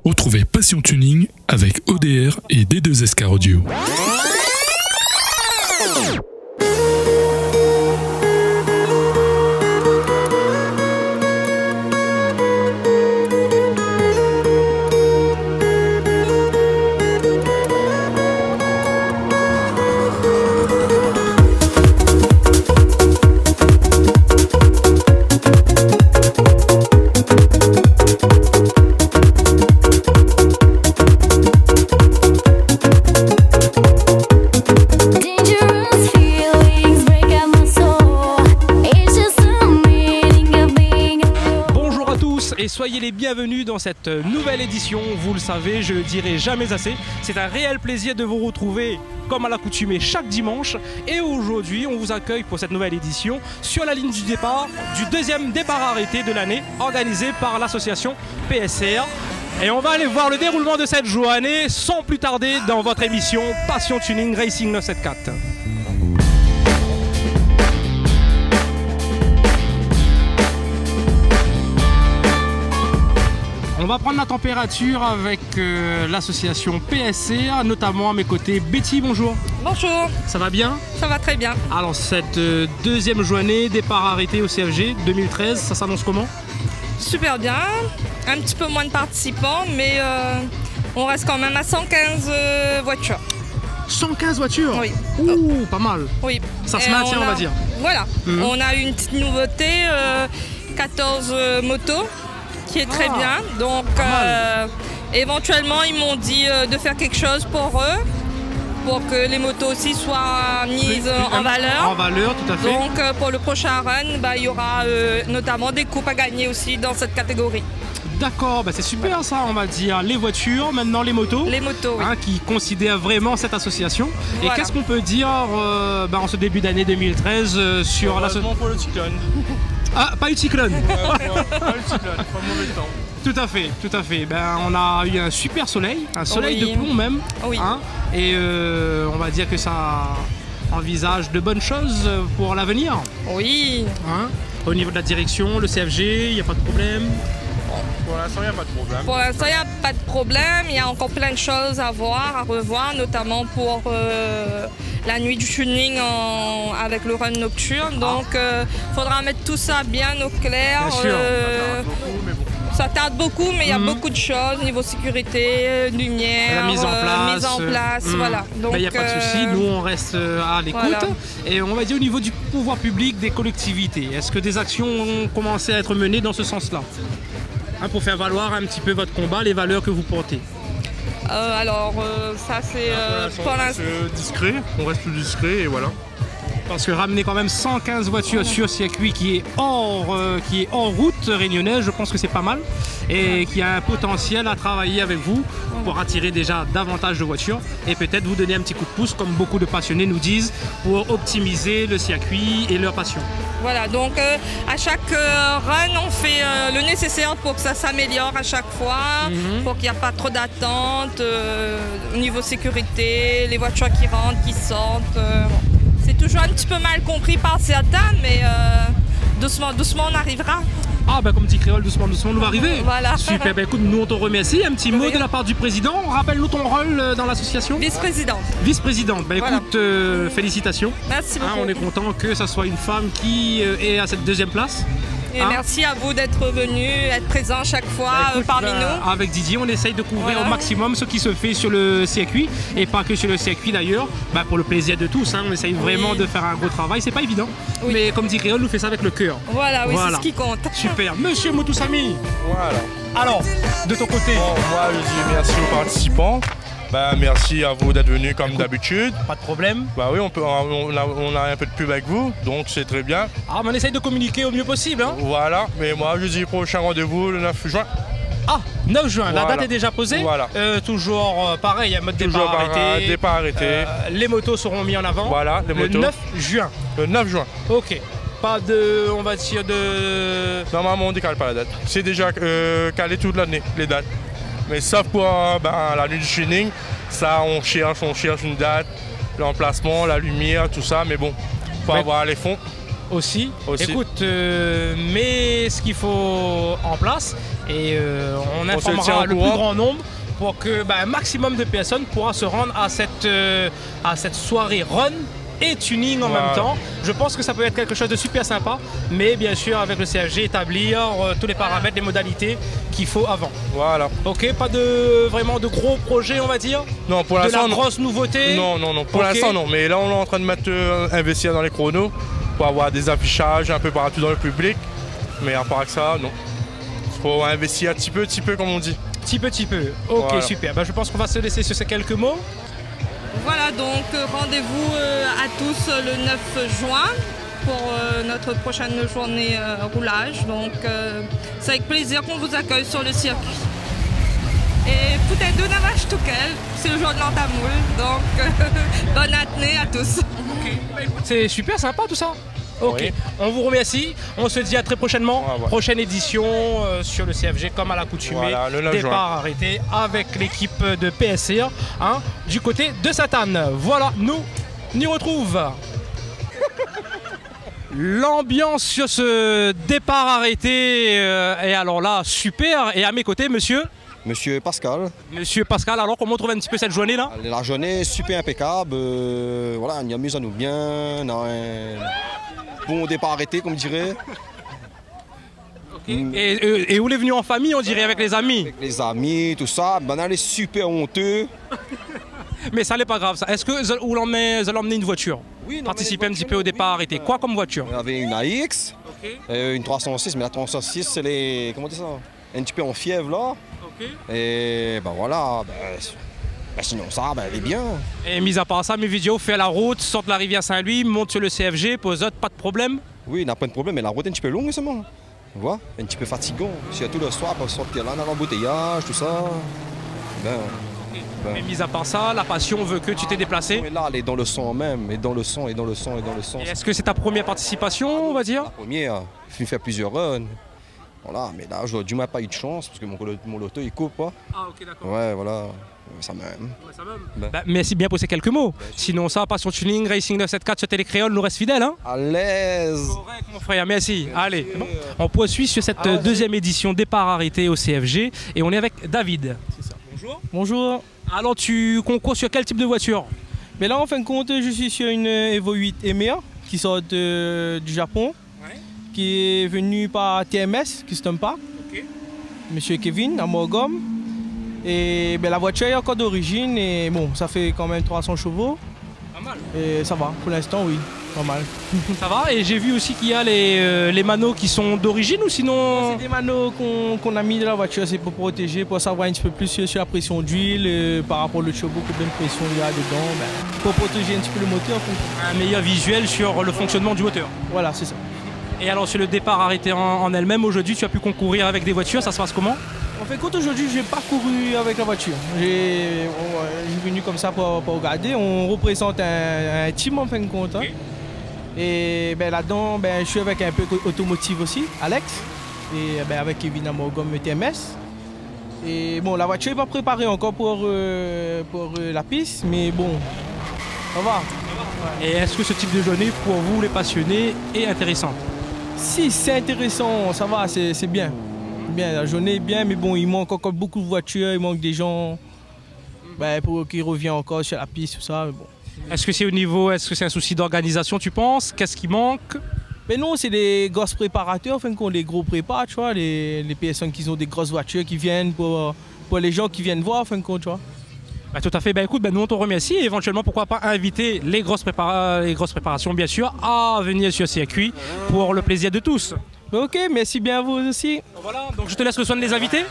Retrouvez Passion Tuning avec ODR et D2SK Audio. Et soyez les bienvenus dans cette nouvelle édition. Vous le savez, je ne le dirai jamais assez. C'est un réel plaisir de vous retrouver comme à l'accoutumée chaque dimanche. Et aujourd'hui, on vous accueille pour cette nouvelle édition sur la ligne du départ du deuxième départ arrêté de l'année organisé par l'association PSR. Et on va aller voir le déroulement de cette journée sans plus tarder dans votre émission Passion Tuning Racing 974. On va prendre la température avec l'association PSR, notamment à mes côtés. Betty, bonjour. Bonjour. Ça va bien? Ça va très bien. Alors cette deuxième journée, départ arrêté au CFG 2013, ça s'annonce comment? Super bien. Un petit peu moins de participants, mais on reste quand même à 115 voitures. 115 voitures? Oui. Ouh, pas mal. Oui. Ça se maintient, on va dire. Voilà. On a une petite nouveauté, 14 motos, qui est très bien. Donc éventuellement ils m'ont dit de faire quelque chose pour eux, pour que les motos aussi soient mises en valeur. En valeur, tout à fait. Donc pour le prochain run, il y aura notamment des coupes à gagner aussi dans cette catégorie. D'accord, c'est super ça, on va dire. Les voitures, maintenant les motos. Les motos, oui. Qui considèrent vraiment cette association. Voilà. Et qu'est-ce qu'on peut dire en ce début d'année 2013 sur l'association? Pour le cyclone. Ah, pas eu de cyclone. Pas le cyclone, pas mauvais temps. Tout à fait, tout à fait. On a eu un super soleil, un soleil de plomb même. Oui. Et on va dire que ça envisage de bonnes choses pour l'avenir. Oui. Au niveau de la direction, le CFG, il n'y a pas de problème. Pour l'instant, il n'y a pas de problème. Pour l'instant, il n'y a pas de problème. Il y a encore plein de choses à voir, à revoir, notamment pour la nuit du tuning avec le run nocturne. Donc, il faudra mettre tout ça bien au clair. Bien sûr. Ça tarde beaucoup, mais il y a beaucoup de choses niveau sécurité, lumière, la mise en place. Voilà. Donc, il n'y a pas de souci, nous on reste à l'écoute. Voilà. Et on va dire au niveau du pouvoir public, des collectivités, est-ce que des actions ont commencé à être menées dans ce sens-là pour faire valoir un petit peu votre combat, les valeurs que vous portez? Ça c'est pour l'instant discret, on reste plus discret et voilà. Parce que ramener quand même 115 voitures sur circuit qui est hors route réunionnaise, je pense que c'est pas mal. Et qui a un potentiel à travailler avec vous pour attirer déjà davantage de voitures et peut-être vous donner un petit coup de pouce, comme beaucoup de passionnés nous disent, pour optimiser le circuit et leur passion. Voilà, donc à chaque run, on fait le nécessaire pour que ça s'améliore à chaque fois, pour qu'il n'y a pas trop d'attente au niveau sécurité, les voitures qui rentrent, qui sortent. C'est toujours un petit peu mal compris par certains, mais doucement, doucement, on arrivera. Comme dit Créole, doucement, doucement, nous va arriver. Voilà. Super, écoute, nous on te remercie. Un petit mot de la part du président. Rappelle-nous ton rôle dans l'association. Vice-présidente. Vice-présidente, Voilà. Écoute, félicitations. Merci beaucoup. On est content que ça soit une femme qui est à cette deuxième place. Et merci à vous d'être venu, être présent chaque fois parmi nous. Avec Didier, on essaye de couvrir au maximum ce qui se fait sur le circuit et pas que sur le circuit d'ailleurs, pour le plaisir de tous. On essaye vraiment de faire un gros travail, c'est pas évident. Oui. Mais comme dit Créole, nous fait ça avec le cœur. Voilà, c'est ce qui compte. Super. Monsieur Moutoussami. Voilà. Alors, de ton côté. Moi, je dis merci aux participants. Merci à vous d'être venus comme d'habitude. Pas de problème. Oui, on a un peu de pub avec vous, donc c'est très bien. On essaye de communiquer au mieux possible. Voilà, mais moi je dis prochain rendez-vous le 9 juin. 9 juin, voilà. La date est déjà posée. Voilà. Toujours pareil, un mode départ arrêté. Départ arrêté. Les motos seront mis en avant. Voilà, les motos. Le 9 juin. Le 9 juin. Ok. Pas de, on va dire de... Normalement on décale pas la date. C'est déjà calé toute l'année, les dates. Mais sauf pour la nuit du tuning, ça on cherche une date, l'emplacement, la lumière, tout ça, mais bon, faut avoir les fonds. Aussi. Aussi. Écoute, mets ce qu'il faut en place et on se tient informera au le courant. plus grand nombre pour que un maximum de personnes pourra se rendre à cette soirée run et tuning en Voilà. même temps. Je pense que ça peut être quelque chose de super sympa, mais bien sûr avec le CFG établir tous les paramètres, les modalités qu'il faut avant. Voilà. Ok, pas vraiment de gros projets on va dire, Non, pour de l'instant, la non. grosse nouveauté. Non, pour Ok. l'instant, non. Mais là, on est en train de mettre investir dans les chronos pour avoir des affichages un peu partout dans le public. Mais à part que ça, non. Il faut investir un petit peu, comme on dit. Petit peu. Ok, Voilà. super. Je pense qu'on va se laisser sur ces quelques mots. Voilà, donc rendez-vous à tous le 9 juin pour notre prochaine journée roulage. Donc c'est avec plaisir qu'on vous accueille sur le circuit. Et peut-être de Navache Touquel, c'est le jour de l'entamoule. Donc bonne année à tous. C'est super sympa tout ça. Ok, Oui. on vous remercie. On se dit à très prochainement. Ouais, ouais. Prochaine édition sur le CFG comme à l'accoutumée. Voilà, le 9 juin. Départ arrêté avec l'équipe de PSCA du côté de Sainte-Anne. Voilà, nous y retrouve. L'ambiance sur ce départ arrêté est alors là super. Et à mes côtés, monsieur Pascal, alors comment on trouve un petit peu cette journée là? La journée est super impeccable, voilà, on y amuse à nous bien, on a un bon départ arrêté comme dirait. Et où est venu en famille on dirait avec les amis? Avec les amis, tout ça, ben on est super honteux. Mais ça n'est pas grave ça. Est-ce que vous l'emmenez une voiture? Oui, Participer un petit peu au départ arrêté. Quoi comme voiture? On avait une AX, une 306, mais la 306 c'est les, comment on dit ça, un petit peu en fièvre là. Et ben voilà, sinon ça, elle est bien. Et mis à part ça, mes vidéos, fait la route, sort de la rivière Saint-Louis, monte sur le CFG, pose pas de problème. Oui, on n'a pas de problème, mais la route est un petit peu longue seulement. Tu vois, un petit peu fatigant. Surtout le soir, pour sortir là, dans l'embouteillage, tout ça. Mais mis à part ça, la passion veut que tu t'es déplacé. Et là, elle est dans le sang même, et dans le sang. Et est-ce que c'est ta première participation, on va dire? La première, il fait plusieurs runs. Voilà, mais là, aujourd'hui, on n'a pas eu de chance parce que mon loto, il coupe pas. Ah ok d'accord. Ouais, voilà, ça m'aime. Merci bien pour ces quelques mots. Sinon ça, Passion Tuning, Racing 974 sur Télécréole nous reste fidèle. Hein? À l'aise. Correct mon frère, merci. Allez, bon. On poursuit sur cette deuxième édition départ arrêté au CFG et on est avec David. C'est ça. Bonjour. Bonjour. Alors tu concours sur quel type de voiture? Mais là, en fin de compte, je suis sur une Evo 8 EMEA qui sort du Japon, qui est venue par TMS Custom Park, Monsieur Kevin à Morgom. Et la voiture est encore d'origine et bon, ça fait quand même 300 chevaux. Pas mal. Et ça va, pour l'instant, oui, pas mal. Ça va, et j'ai vu aussi qu'il y a les manos qui sont d'origine ou sinon... C'est des manos qu'on a mis dans la voiture, c'est pour protéger, pour savoir un petit peu plus sur la pression d'huile, par rapport au chevaux, combien de pression il y a dedans, pour protéger un petit peu le moteur. Un meilleur visuel sur le fonctionnement du moteur. Voilà, c'est ça. Et alors sur le départ arrêté en elle-même, aujourd'hui tu as pu concourir avec des voitures, ça se passe comment? En fait, compte aujourd'hui, je n'ai pas couru avec la voiture. J'ai venu comme ça pour regarder. On représente un team en fin de compte. Hein. Et là-dedans, je suis avec un peu automotive aussi, Alex. Et avec Kevin Amorgom TMS. Et bon, la voiture n'est pas préparée encore pour la piste, mais bon, ça va. Ouais. Et est-ce que ce type de journée, pour vous les passionnés, est intéressant? Si, c'est intéressant, ça va, c'est bien. Bien, la journée est bien, mais bon, il manque encore beaucoup de voitures, il manque des gens pour qui reviennent encore sur la piste, tout ça. Mais bon. Est-ce que c'est un souci d'organisation, tu penses? Qu'est-ce qui manque? Mais non, c'est des grosses préparateurs, enfin, qui ont des gros prépas, tu vois, les personnes qui ont des grosses voitures qui viennent pour les gens qui viennent voir, enfin, tu vois. Tout à fait, écoute, nous on te remercie et éventuellement pourquoi pas inviter les grosses préparations bien sûr à venir sur le circuit pour le plaisir de tous. Ok, merci bien à vous aussi. Voilà, donc je te laisse le soin de les inviter.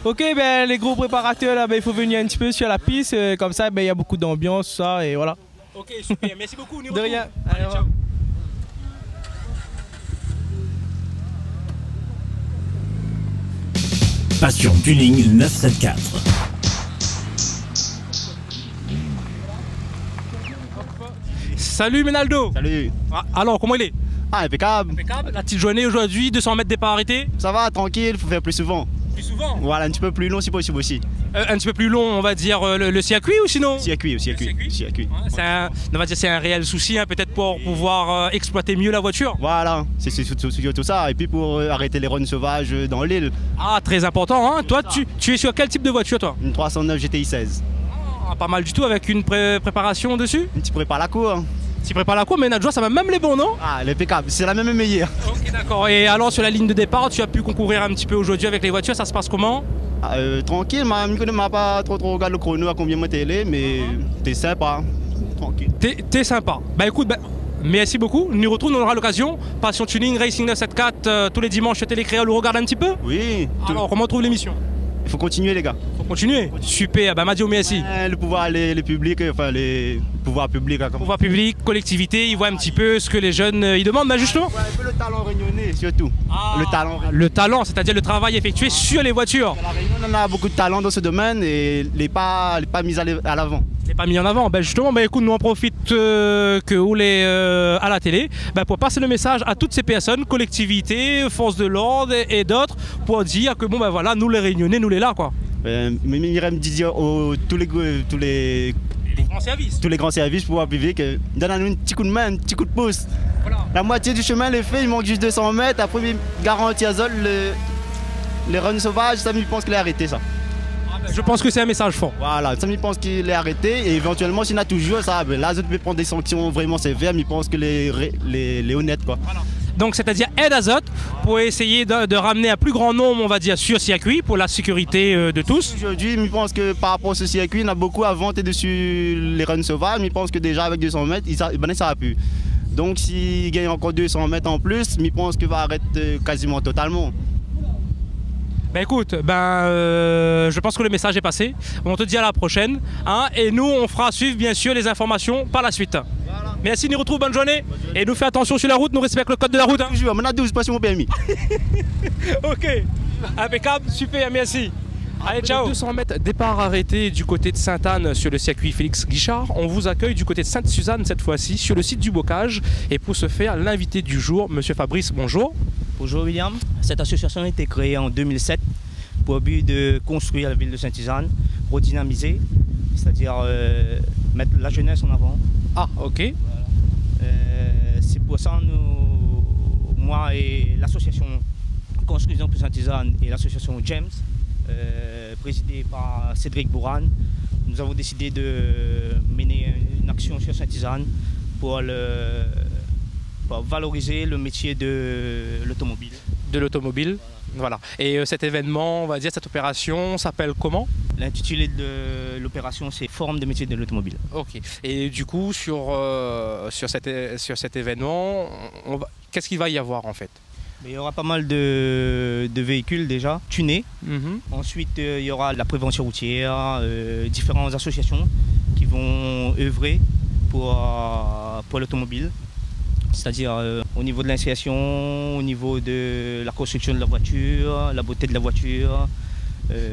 Ok, les gros préparateurs là, il faut venir un petit peu sur la piste, comme ça il y a beaucoup d'ambiance, tout ça et voilà. Ok, super, merci beaucoup. De rien. Allez, ciao. Passion Tuning 974. Salut Menaldo. Salut. Alors comment il est? Ah, impeccable. Impeccable. La petite journée aujourd'hui, 200 mètres départ arrêté. Ça va, tranquille, faut faire plus souvent. Plus souvent. Voilà, un petit peu plus long si possible aussi. Un petit peu plus long, on va dire le circuit ou sinon? Circuit. Ouais, on va dire c'est un réel souci, hein, peut-être pour pouvoir exploiter mieux la voiture. Voilà, c'est surtout ça. Et puis pour arrêter les runs sauvages dans l'île. Ah, très important, hein. Toi, tu es sur quel type de voiture, toi? Une 309 GTI 16. Ah, pas mal du tout, avec une préparation dessus? Un petit prépare la cour. Hein. Tu prépares la cour, mais Nadjoa, ça va même les bons, non? Ah, l'impeccable, c'est la même meilleure. Ok, d'accord. Et alors, sur la ligne de départ, tu as pu concourir un petit peu aujourd'hui avec les voitures, ça se passe comment? Tranquille, je ne m'a pas trop regardé le chrono à combien moi t'es allé, mais t'es sympa, tranquille. T'es sympa. Bah écoute, merci beaucoup. Nous nous retrouvons, on aura l'occasion. Passion Tuning, Racing 974, tous les dimanches sur Télécréole, on regarde un petit peu? Oui. Alors, comment on trouve l'émission? Il faut continuer, les gars. Faut continuer. Super, Madio, merci. Le pouvoir, les publics, enfin les pouvoirs publics. Pouvoir public, collectivité, ils voient un petit peu ce que les jeunes ils demandent, justement. Ouais, un peu le talent réunionnais, surtout. Le talent, c'est-à-dire le travail effectué sur les voitures. À la Réunion, on a beaucoup de talent dans ce domaine et il n'est pas mis à l'avant. C'est pas mis en avant. Justement, écoute, nous on profite que vous les à la télé pour passer le message à toutes ces personnes, collectivités, forces de l'ordre et d'autres, pour dire que bon voilà, nous les Réunionnais, nous les là quoi. Mais Myriam dit tous les grands services pour le public, donne-nous un petit coup de main, un petit coup de pouce. Voilà. La moitié du chemin est fait, il manque juste 200 mètres. Après, garantie à Zol, les runs sauvages, ça me pense qu'il est arrêté ça. Je pense que c'est un message fort. Voilà, ça me pense qu'il est arrêté et éventuellement s'il y en a toujours ça, là je vais prendre des sanctions vraiment sévères, mais je pense que les honnêtes quoi. Voilà. Donc c'est-à-dire aide Azote pour essayer de ramener un plus grand nombre, on va dire, sur circuit pour la sécurité de tous. Aujourd'hui, je pense que par rapport à ce circuit, il y en a beaucoup à vanter dessus les runs sauvages, mais je pense que déjà avec 200 mètres, ça va plus. Donc s'il gagne encore 200 mètres en plus, je pense qu'il va arrêter quasiment totalement. Écoute, je pense que le message est passé. On te dit à la prochaine. Hein, et nous, on fera suivre bien sûr les informations par la suite. Voilà. Merci, nous retrouve, bonne journée. Et nous fais attention sur la route, nous respectons le code de la route. Hein. Toujours, on a 12 passions au permis. Ok, impeccable, super, merci. Allez, ciao. 200 mètres, départ arrêté du côté de Sainte-Anne sur le circuit Félix Guichard. On vous accueille du côté de Sainte-Suzanne cette fois-ci, sur le site du Bocage. Et pour ce faire, l'invité du jour, Monsieur Fabrice, bonjour. Bonjour William. Cette association a été créée en 2007 pour le but de construire la ville de Sainte-Suzanne, redynamiser, c'est-à-dire mettre la jeunesse en avant. Ah, ok. Voilà. C'est pour ça que moi et l'association Construisons pour Sainte-Suzanne et l'association James, présidée par Cédric Bourran, nous avons décidé de mener une action sur Sainte-Suzanne pour valoriser le métier de l'automobile. De l'automobile, voilà. Et cet événement, on va dire, cette opération s'appelle comment? L'intitulé de l'opération, c'est Forum de métier de l'automobile. Ok. Et du coup, sur cet événement, qu'est-ce qu'il va y avoir en fait? Il y aura pas mal de véhicules déjà tunés. Ensuite, il y aura la prévention routière, différentes associations qui vont œuvrer pour l'automobile. C'est-à-dire au niveau de l'initiation, au niveau de la construction de la voiture, la beauté de la voiture.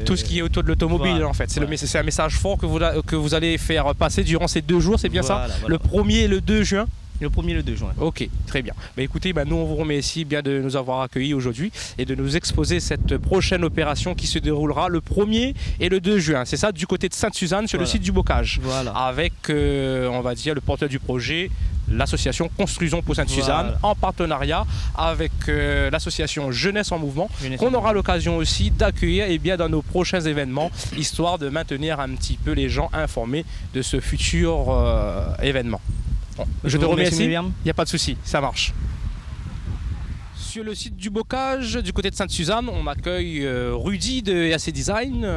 Tout ce qui est autour de l'automobile voilà, en fait. C'est un message fort que vous allez faire passer durant ces 2 jours, c'est bien ça? Le 1er et le 2 juin. Le 1er et le 2 juin. Ok, très bien. Écoutez, nous on vous remercie bien de nous avoir accueillis aujourd'hui et de nous exposer cette prochaine opération qui se déroulera le 1er et le 2 juin. C'est ça, du côté de Sainte-Suzanne, sur le site du Bocage. Voilà. Avec, on va dire, le porteur du projet, l'association Construisons pour Sainte-Suzanne, en partenariat avec l'association Jeunesse en Mouvement, qu'on aura l'occasion aussi d'accueillir dans nos prochains événements, histoire de maintenir un petit peu les gens informés de ce futur événement. Bon, je te remercie, il n'y a pas de souci, ça marche. Sur le site du Bocage, du côté de Sainte-Suzanne, on accueille Rudy de AC Design.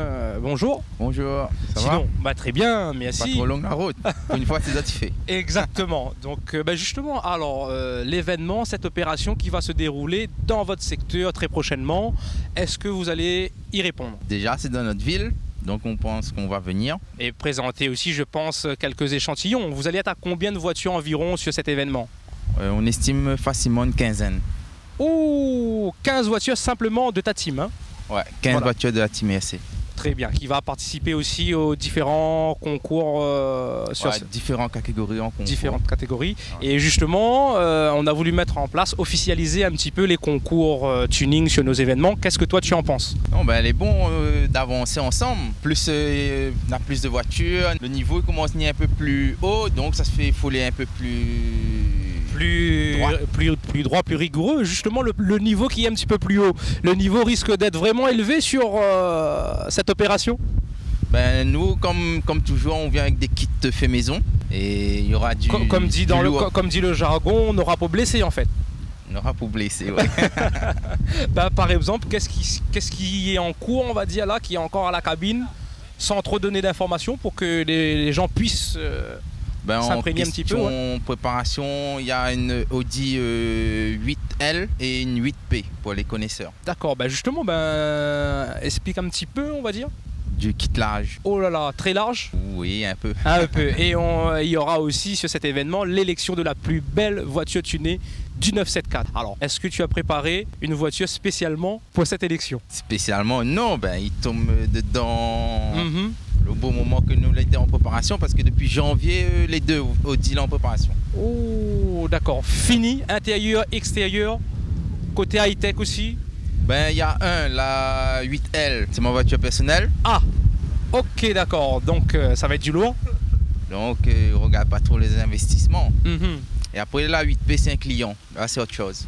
Bonjour. Bonjour, ça va? Très bien, merci. Pas trop longue la route, pour une fois c'est satisfait. Exactement, donc justement, alors l'événement, cette opération qui va se dérouler dans votre secteur très prochainement, est-ce que vous allez y répondre? Déjà c'est dans notre ville. Donc on pense qu'on va venir. Et présenter aussi, je pense, quelques échantillons. Vous allez être à combien de voitures environ sur cet événement? On estime facilement une quinzaine. Oh, 15 voitures simplement de ta team, hein? Ouais, 15 voitures de la team RC. Très bien, qui va participer aussi aux différents concours sur différentes catégories en concours. Différentes catégories. Ouais. Et justement, on a voulu mettre en place, officialiser un petit peu les concours tuning sur nos événements. Qu'est-ce que toi tu en penses? Non, ben, il est bon d'avancer ensemble. Plus on a plus de voitures, le niveau commence à venir un peu plus haut, donc ça se fait fouler un peu plus droit, plus rigoureux. Justement, le niveau qui est un petit peu plus haut, le niveau risque d'être vraiment élevé sur cette opération. Ben, nous, comme toujours, on vient avec des kits fait maison et il y aura du comme dit le jargon, on n'aura pas blessé en fait. On aura pas blessé, ouais. Ben, par exemple, qu'est-ce qui est en cours, on va dire là, qui est encore à la cabine, sans trop donner d'informations pour que les gens puissent s'imprégner un petit peu. En préparation, il y a une Audi 8L et une 8P pour les connaisseurs. D'accord, ben justement, explique un petit peu, on va dire. Du kit large. Oh là là, très large? Oui, un peu. Un peu. Et il y aura aussi sur cet événement l'élection de la plus belle voiture tunée du 974. Alors, est-ce que tu as préparé une voiture spécialement pour cette élection? Spécialement, non. Ben, il tombe dedans le beau moment que nous l'étions en préparation parce que depuis janvier, les deux Audi en préparation. Oh, d'accord. Fini, intérieur, extérieur, côté high-tech aussi? Ben, il y a la 8L, c'est ma voiture personnelle. Ah, ok, d'accord. Donc, ça va être du lourd. Donc, on regarde pas trop les investissements. Et après, la 8P, c'est un client. Là, c'est autre chose.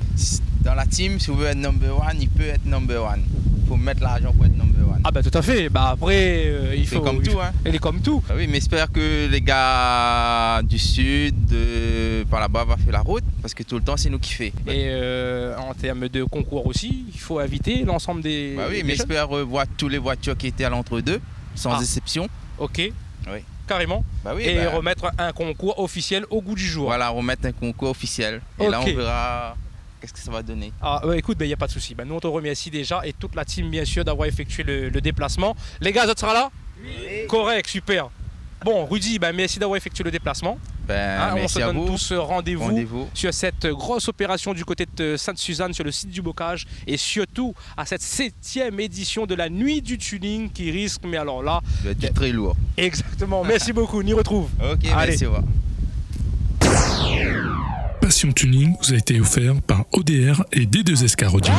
Dans la team, si vous voulez être number one, il peut être number one. Il faut mettre l'argent pour être number one. Ah, ben tout à fait. Bah, après, il faut. C'est comme tout, hein. Elle est comme tout. Ah oui, mais j'espère que les gars du sud, par là-bas, vont faire la route. Parce que tout le temps, c'est nous qui fait. Et en termes de concours aussi, il faut inviter l'ensemble des. Bah oui, mais j'espère voir toutes les voitures qui étaient à l'entre-deux, sans exception. Ok. Oui. Carrément. Bah oui, et remettre un concours officiel au goût du jour. Voilà, remettre un concours officiel. Et là, on verra qu'est-ce que ça va donner. Ah, écoute, il n'y a pas de souci. Nous, on te remercie déjà et toute la team, bien sûr, d'avoir effectué le déplacement. Les gars, ça sera là? Oui. Correct, super. Bon, Rudy, merci d'avoir effectué le déplacement. On se donne tous rendez-vous sur cette grosse opération du côté de Sainte-Suzanne sur le site du Bocage et surtout à cette 7e édition de la nuit du tuning qui risque, mais alors là, ça va être très lourd. Exactement, merci beaucoup, on y retrouve. Ok, allez. Merci, au revoir. Passion Tuning vous a été offert par ODR et D2S Audio.